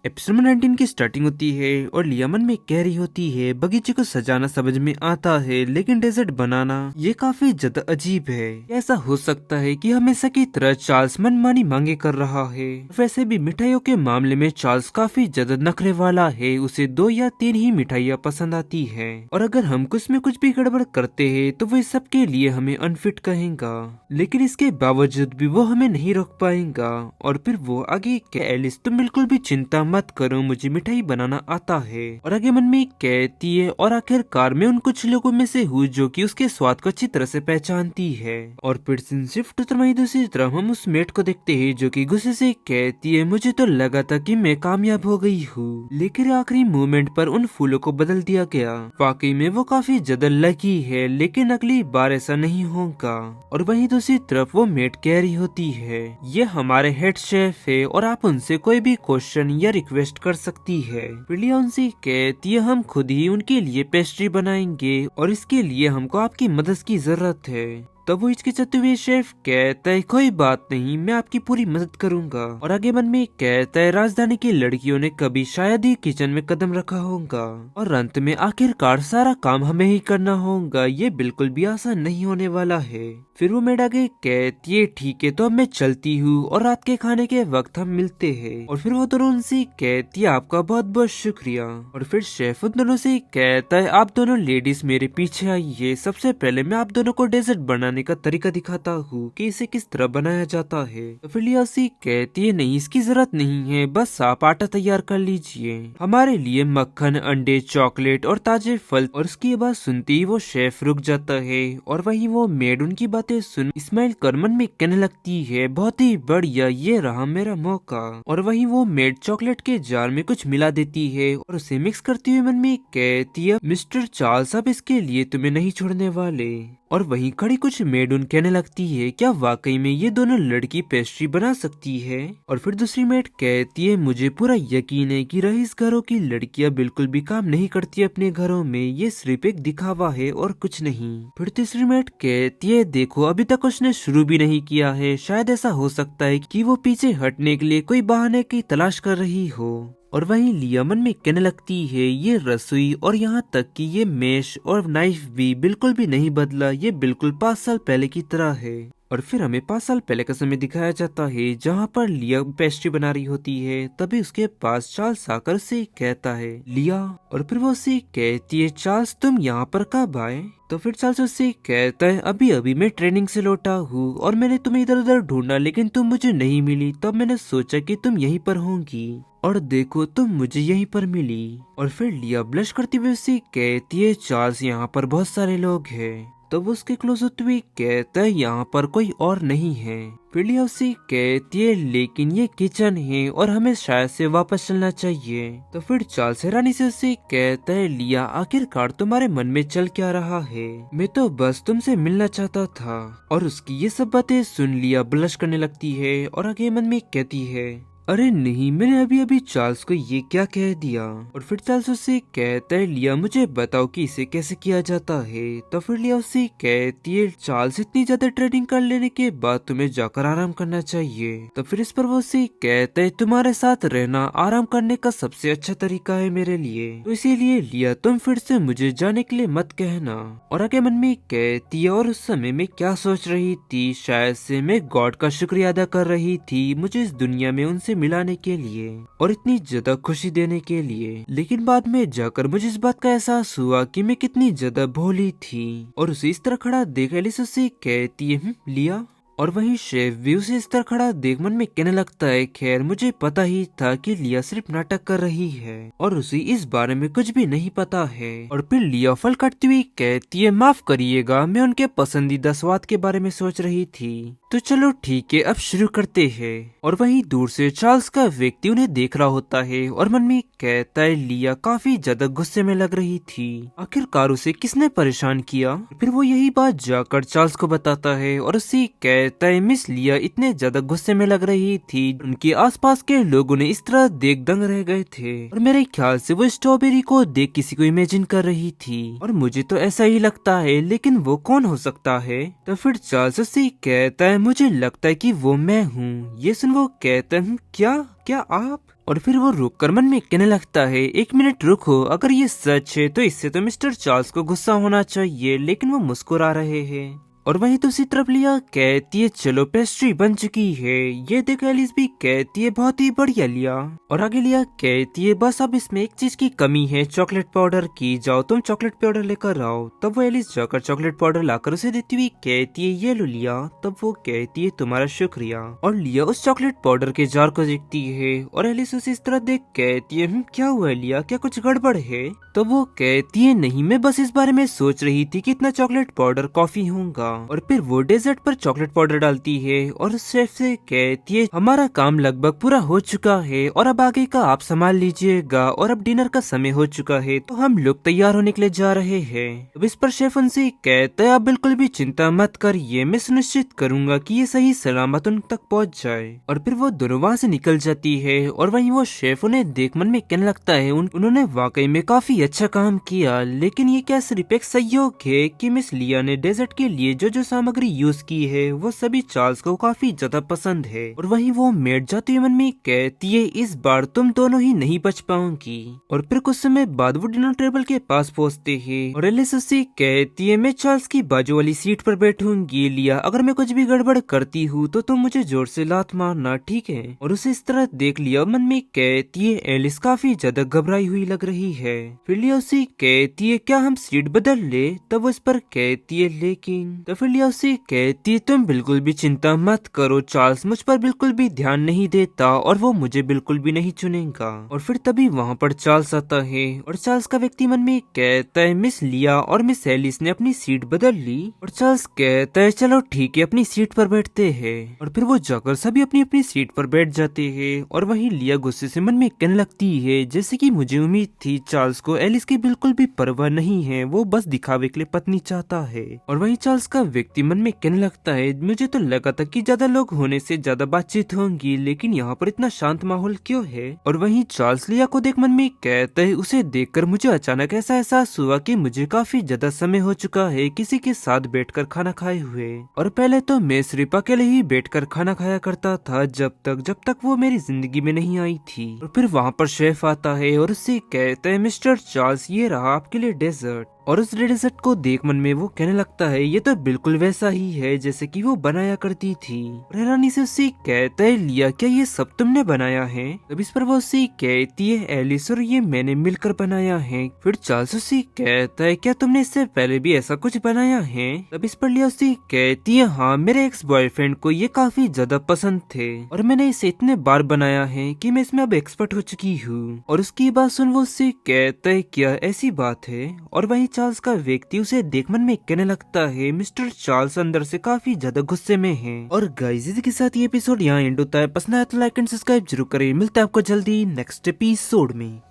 Episode 19 की starting होती है और लिया मन में कह रही होती है बगीचे को सजाना समझ में आता है लेकिन डेजर्ट बनाना ये काफी ज्यादा अजीब है। ऐसा हो सकता है कि हमेशा की तरह चार्ल्स मनमानी मांगे कर रहा है। वैसे भी मिठाइयों के मामले में चार्ल्स काफी ज्यादा नखरे वाला है, उसे 2 या 3 ही मिठाइयाँ पसंद आती है और अगर हम कुछ में कुछ भी गड़बड़ करते हैं तो वो सबके लिए हमें अनफिट कहेगा, लेकिन इसके बावजूद भी वो हमें नहीं रोक पाएगा। और फिर वो आगे एलिस तुम बिल्कुल भी चिंता मत करो, मुझे मिठाई बनाना आता है। और आगे मन में कहती है और आखिरकार मैं उन कुछ लोगों में से हूँ जो कि उसके स्वाद को अच्छी तरह से पहचानती है। और फिर शिफ्ट वही दूसरी तरफ हम उस मेट को देखते हैं जो कि गुस्से से कहती है मुझे तो लगा था कि मैं कामयाब हो गई हूँ, लेकिन आखिरी मोमेंट पर उन फूलों को बदल दिया गया। वाकई में वो काफी ज्यादा लकी है, लेकिन अगली बार ऐसा नहीं होगा। और वहीं दूसरी तरफ वो मेट कह रही होती है ये हमारे हेड शेफ है और आप उनसे कोई भी क्वेश्चन या रिक्वेस्ट कर सकती है। प्रिलिया उनसे कहती है हम खुद ही उनके लिए पेस्ट्री बनाएंगे और इसके लिए हमको आपकी मदद की जरूरत है। तब वो हिचकिचाते हुए शेफ कहता है कोई बात नहीं, मैं आपकी पूरी मदद करूंगा। और आगे मन में कहता है राजधानी की लड़कियों ने कभी शायद ही किचन में कदम रखा होगा और अंत में आखिरकार सारा काम हमें ही करना होगा, ये बिल्कुल भी आसान नहीं होने वाला है। फिर वो मेड आगे कहती है ठीक है तो अब मैं चलती हूँ और रात के खाने के वक्त हम मिलते हैं। और फिर वो दोनों उनसे कहती है आपका बहुत बहुत शुक्रिया। और फिर शेफ उन दोनों से कहता है आप दोनों लेडीज मेरे पीछे आइए, सबसे पहले मैं आप दोनों को डेजर्ट बनाने का तरीका दिखाता हूँ कि इसे किस तरह बनाया जाता है। तो फिर लिया उसे कहती है नहीं इसकी जरूरत नहीं है, बस आप आटा तैयार कर लीजिए, हमारे लिए मक्खन अंडे चॉकलेट और ताजे फल। और उसकी बात सुनते ही वो शेफ रुक जाता है और वहीं वो मेड उनकी बातें सुन स्माइल कर मन में कहने लगती है बहुत ही बढ़िया, ये रहा मेरा मौका। और वहीं वो मेड चॉकलेट के जार में कुछ मिला देती है और उसे मिक्स करती हुई मन में कहती है मिस्टर चार्ल्स अब इसके लिए तुम्हें नहीं छोड़ने वाले। और वहीं खड़ी कुछ मेड उन कहने लगती है क्या वाकई में ये दोनों लड़की पेस्ट्री बना सकती है। और फिर दूसरी मेड कहती है मुझे पूरा यकीन है कि रईस घरों की लड़कियां बिल्कुल भी काम नहीं करती अपने घरों में, ये सिर्फ एक दिखावा है और कुछ नहीं। फिर तीसरी मेड कहती है देखो अभी तक उसने शुरू भी नहीं किया है, शायद ऐसा हो सकता है कि वो पीछे हटने के लिए कोई बहाने की तलाश कर रही हो। और वहीं लिया मन में कहने लगती है ये रसोई और यहाँ तक कि ये मेश और नाइफ भी बिल्कुल भी नहीं बदला, ये बिल्कुल 5 साल पहले की तरह है। और फिर हमें 5 साल पहले का समय दिखाया जाता है जहाँ पर लिया पेस्ट्री बना रही होती है, तभी उसके पास चार्ल्स आकर से कहता है लिया। और फिर वो उसे कहती है चार्ल्स तुम यहाँ पर कब आए। तो फिर चार्ल्स उससे कहता है अभी अभी मैं ट्रेनिंग से लौटा हूँ और मैंने तुम्हें इधर उधर ढूंढा लेकिन तुम मुझे नहीं मिली, तब मैंने सोचा कि तुम यहीं पर होंगी और देखो तुम मुझे यहीं पर मिली। और फिर लिया ब्लश करती हुए उससे कहती है चार्ल्स यहाँ पर बहुत सारे लोग हैं। तो वो उसके क्लोज होते हुए कहता है यहाँ पर कोई और नहीं है। फिर लिया उससे कहती है लेकिन ये किचन है और हमें शायद से वापस चलना चाहिए। तो फिर चार्ल्स हैरानी से उससे कहता है लिया आखिरकार तुम्हारे मन में चल क्या रहा है, मैं तो बस तुमसे मिलना चाहता था। और उसकी ये सब बातें सुन लिया ब्लश करने लगती है और आगे मन में कहती है अरे नहीं मैंने अभी अभी चार्ल्स को ये क्या कह दिया। और फिर चार्ल्स उससे कहता है लिया मुझे बताओ कि इसे कैसे किया जाता है। तो फिर लिया उससे कहती है चार्ल्स इतनी ज्यादा ट्रेनिंग कर लेने के बाद तुम्हें जाकर आराम करना चाहिए। तो फिर इस पर वो उससे कहता है तुम्हारे साथ रहना आराम करने का सबसे अच्छा तरीका है मेरे लिए, तो इसीलिए लिया तुम फिर से मुझे जाने के लिए मत कहना। और आगे मन में कहती है और उस समय मैं क्या सोच रही थी, शायद से मैं गॉड का शुक्रिया अदा कर रही थी मुझे इस दुनिया में उनसे मिलाने के लिए और इतनी ज्यादा खुशी देने के लिए। लेकिन बाद में जाकर मुझे इस बात का एहसास हुआ कि मैं कितनी ज्यादा भोली थी। और उसे इस तरह खड़ा देख एलिस उससे कहती है लिया। और वहीं शेफ भी उसे इस तरह खड़ा देख मन में कहने लगता है खैर मुझे पता ही था कि लिया सिर्फ नाटक कर रही है और उसे इस बारे में कुछ भी नहीं पता है। और फिर लिया फल काटती हुई कहती है माफ करिएगा मैं उनके पसंदीदा स्वाद के बारे में सोच रही थी, तो चलो ठीक है अब शुरू करते हैं। और वहीं दूर से चार्ल्स का व्यक्ति उन्हें देख रहा होता है और मन में कहता है लिया काफी ज्यादा गुस्से में लग रही थी, आखिरकार उसे किसने परेशान किया। फिर वो यही बात जाकर चार्ल्स को बताता है और उससे कहता है मिस लिया इतने ज्यादा गुस्से में लग रही थी उनके आसपास के लोगों ने इस तरह देख दंग रह गए थे और मेरे ख्याल से वो स्ट्रॉबेरी को देख किसी को इमेजिन कर रही थी और मुझे तो ऐसा ही लगता है, लेकिन वो कौन हो सकता है। तो फिर चार्ल्स उससे कहता है मुझे लगता है कि वो मैं हूँ। ये सुन वो कहता है क्या क्या आप। और फिर वो रुक कर मन में कहने लगता है, 1 मिनट रुको, अगर ये सच है तो इससे तो मिस्टर चार्ल्स को गुस्सा होना चाहिए, लेकिन वो मुस्कुरा रहे हैं। और वहीं दूसरी तरफ लिया कहती है, चलो पेस्ट्री बन चुकी है। ये देख एलिस भी कहती है, बहुत ही बढ़िया लिया। और आगे लिया कहती है, बस अब इसमें एक चीज की कमी है, चॉकलेट पाउडर की, जाओ तुम चॉकलेट पाउडर लेकर आओ। तब वो एलिस जाकर चॉकलेट पाउडर लाकर उसे देती हुई कहती है, ये लो लिया। तब वो कहती है, तुम्हारा शुक्रिया। और लिया उस चॉकलेट पाउडर के जार को देखती है और एलिस उसे इस तरह देख कहती है, क्या हुआ लिया, क्या कुछ गड़बड़ है? तो वो कहती है, नहीं, मैं बस इस बारे में सोच रही थी कि इतना चॉकलेट पाउडर कॉफी होगा। और फिर वो डेजर्ट पर चॉकलेट पाउडर डालती है और उस शेफ से कहती है, हमारा काम लगभग पूरा हो चुका है और अब आगे का आप संभाल लीजिएगा, और अब डिनर का समय हो चुका है तो हम लोग तैयार होने के लिए जा रहे हैं। अब इस पर शेफ उनसे कहता है, आप बिल्कुल भी चिंता मत करिए, मैं सुनिश्चित करूंगा कि ये सही सलामत उन तक पहुंच जाए। और फिर वो दोनों वहाँ से निकल जाती है और वहीं वो शेफ उन्हें देख मन में कहने लगता है, उन्होंने वाकई में काफी अच्छा काम किया, लेकिन ये क्या सिर्फ एक संयोग है कि मिस लिया ने डेजर्ट के लिए जो सामग्री यूज की है वो सभी चार्ल्स को काफी ज्यादा पसंद है। और वहीं वो मेट जाते हुए मन में कहती है, इस बार तुम दोनों ही नहीं बच पाओगी। और फिर कुछ समय बाद वो डिनर टेबल के पास पहुंचते हैं और एलिस उससे कहती है, मैं चार्ल्स की बाजू वाली सीट पर बैठूंगी लिया, अगर मैं कुछ भी गड़बड़ करती हूँ तो तुम मुझे जोर से लात मारना, ठीक है? और उसे इस तरह देख लिया मन में कहती है, एलिस काफी ज्यादा घबराई हुई लग रही है। फिर लिया उसे कहती है, क्या हम सीट बदल ले? तब वो इस पर कहती है, लेकिन तो फिर लिया उसे कहती है, तुम बिल्कुल भी चिंता मत करो, चार्ल्स मुझ पर बिल्कुल भी ध्यान नहीं देता और वो मुझे बिल्कुल भी नहीं चुनेगा। और फिर तभी वहाँ पर चार्ल्स आता है और चार्ल्स का व्यक्ति मन में कहता है, मिस लिया और मिस एलिस ने अपनी सीट बदल ली। और चार्ल्स कहता है, चलो ठीक है, अपनी सीट पर बैठते हैं। और फिर वो जाकर सभी अपनी अपनी सीट पर बैठ जाते हैं और वहीं लिया गुस्से से मन में कहने लगती है, जैसे कि मुझे उम्मीद थी, चार्ल्स को एलिस की बिल्कुल भी परवाह नहीं है, वो बस दिखावे के लिए पत्नी चाहता है। और वहीं चार्ल्स का व्यक्ति मन में कहने लगता है, मुझे तो लगा था कि ज्यादा लोग होने से ज्यादा बातचीत होंगी, लेकिन यहाँ पर इतना शांत माहौल क्यों है? और वहीं चार्ल्स लिया को देख मन में कहता है, उसे देखकर मुझे अचानक ऐसा एहसास हुआ कि मुझे काफी ज्यादा समय हो चुका है किसी के साथ बैठकर खाना खाए हुए। और पहले तो मैं सिर्फ अकेले ही बैठकर खाना खाया करता था जब तक वो मेरी जिंदगी में नहीं आई थी। और फिर वहाँ पर शेफ आता है और उससे कहता है, मिस्टर चार्ल्स, ये रहा आपके लिए डेजर्ट। और उस डेजर्ट को देख मन में वो कहने लगता है, ये तो बिल्कुल वैसा ही है जैसे कि वो बनाया करती थी। और हैरानी से उससे कहता है, लिया, क्या ये सब तुमने बनाया है? तब इस पर वो उससे कहती है, एलिस, और ये मैंने मिलकर बनाया है। फिर चार्ल्स उससे कहता है, क्या तुमने इससे पहले भी ऐसा कुछ बनाया है? तब इस पर लिया उससे कहती है, हाँ, मेरे एक्स बॉयफ्रेंड को ये काफी ज्यादा पसंद थे और मैंने इसे इतने बार बनाया है कि मैं इसमें अब एक्सपर्ट हो चुकी हूँ। और उसकी बात सुन वो उससे कहता है, क्या ऐसी बात है? और वही चार्ल्स का व्यक्ति उसे देख मन में कहने लगता है, मिस्टर चार्ल्स अंदर से काफी ज्यादा गुस्से में है। और गाइस, इसी के साथ ये एपिसोड यहाँ एंड होता है। पसंद आया तो लाइक एंड सब्सक्राइब जरूर करें। मिलता है आपको जल्दी नेक्स्ट एपिसोड में।